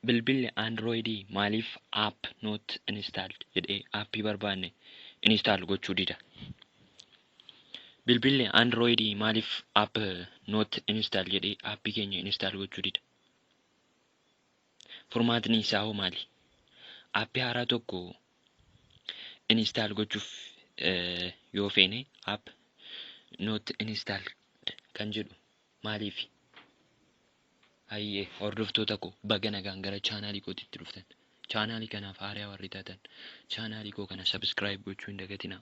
Bilbilli Androidii maaliif app not installed jedhee aappii barbaanne install gochuu dida? Bilbilli Androidii maaliif app not install jedhee aappii keenya install gochuu dida? Furmaatni isaa hoo maali? Aappii haaraa tokko install gochuuf yoo feene app not install kan jedhu maaliifi? Hayyee hordoftoota koo baga nagaan gara chaanaalii kootitti dhuftan. Chaanaalii kanaaf haaraa warri taatan chaanaalii koo kana subscribe gochuu hin dagatinaa.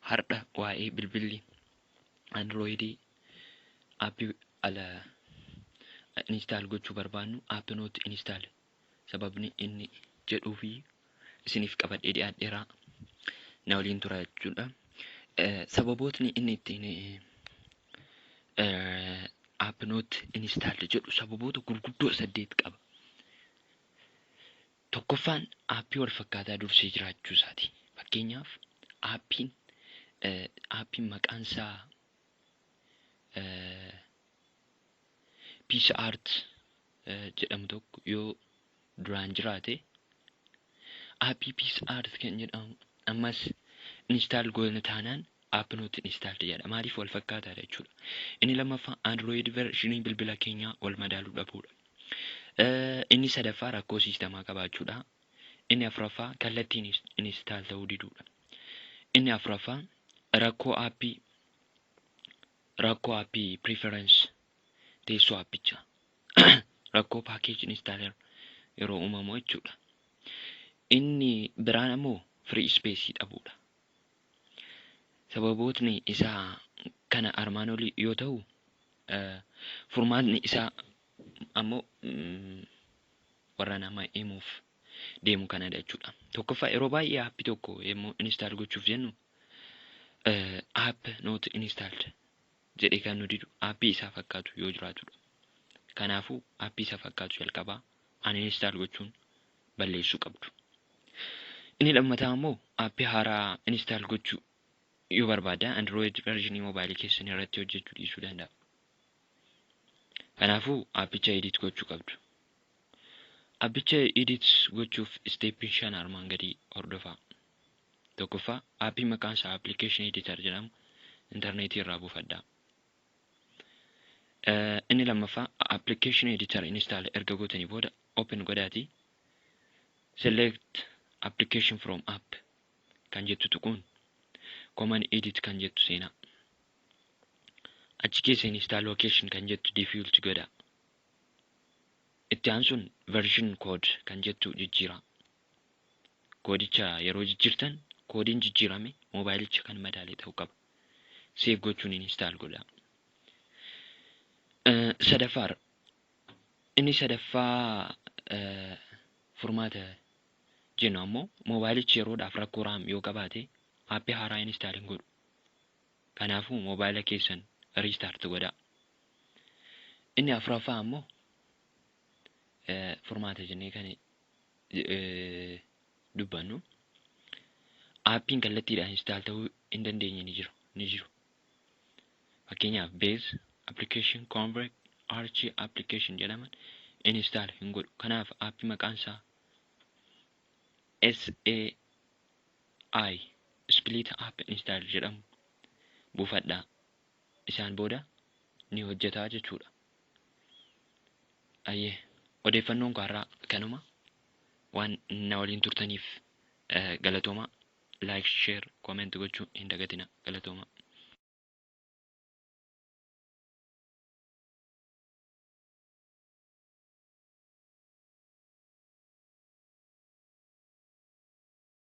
Har'a waa'ee bilbilli Androidii aappii ala install gochuu barbaannu app not install sababni inni jedhuu fi isiniif qabadhee dhiyaadheeraa na waliin tura jechuudha. Sababootni inni ittiin app not install jedhu sababoota gurguddoo 8 qaba. Tokkoffaan aappii wal fakkaataa dursee jiraachuu isaati. Fakkeenyaaf aappiin maqaan isaa Peace Art jedhamu tokko yoo duraan jiraate aappii Peace Art kan jedhamu ammas install goona taanaan app not install jedha. Maaliif wal fakkaataadha jechuudha. Inni lammaffaa Android versionii bilbila keenyaa wal madaaluu dhabuudha. Inni sadaffaa rakkoo siistemaa qabaachuudha. Inni afuraffaa kallattiin install ta'uu diduudha. Inni afuraffaa rakkoo aappii preference teessoo aappichaa rakkoo package installer yeroo uumamu jechuudha. Inni biraan ammoo free space dhabuudha. Sababootni isaa kana armaan olii yoo ta'u furmaatni isaa ammoo warra nama himuuf deemu kanadha jechuudha. Tokkoffaa yeroo baay'ee aappii tokko yemmuu install gochuuf jennu app not installed jedhee kan nu didu aappii isaa fakkaatu yoo jiraatudha. Kanaafuu aappii isaa fakkaatu jalqabaa uninstall gochuun balleessuu qabdu. Inni lammataa ammoo aappii haaraa install gochuu yoo barbaada Android versionii mobaayilii keessanii irratti hojjechuu dhiisuu danda'a. Kanaafuu aappicha edit gochuu qabdu. Aappicha edit gochuuf steppiin 5 armaan gadii hordofaa. Tokkoffaa aappii maqaan isaa application editor jedhamu intarneetii irraa buufadhaa. Inni lammaffaa application editor install erga gootanii booda open godhaatii select application from app kan jettu tuquun command edit kan jettu seenaa. Achi keessa install location kan jettu default godhaa. Itti aansuun version code kan jettu jijjiiraa. Koodicha yeroo jijjiirtan koodiin jijjiirame mobaayilicha kan madaalee ta'uu qaba. Save gochuun install godhaa. Inni sadaffaa furmaata jennu ammoo mobaayilichi yeroodhaaf rakkoo raam yoo qabaate aappii haaraa install hin godhu. Kanaafuu mobaayila keessan restart godhaa. Inni afuraffaa ammoo furmaata jennee kan dubbannu aappiin kallattiidhaan install ta'uu hin dandeenye ni jiru. Fakkeenyaaf base application convert archie application jedhaman install hin godhu. Kanaaf aappii maqaan isaa SAI split app install jedhamu buufadhaa. Isaan booda ni hojjetaa jechuudha. Ayyee odeeffannoon har'aa kanuma. Waan na waliin turtaniif galatooma. Like, share, comment gochuu hin dagatina. Galatooma.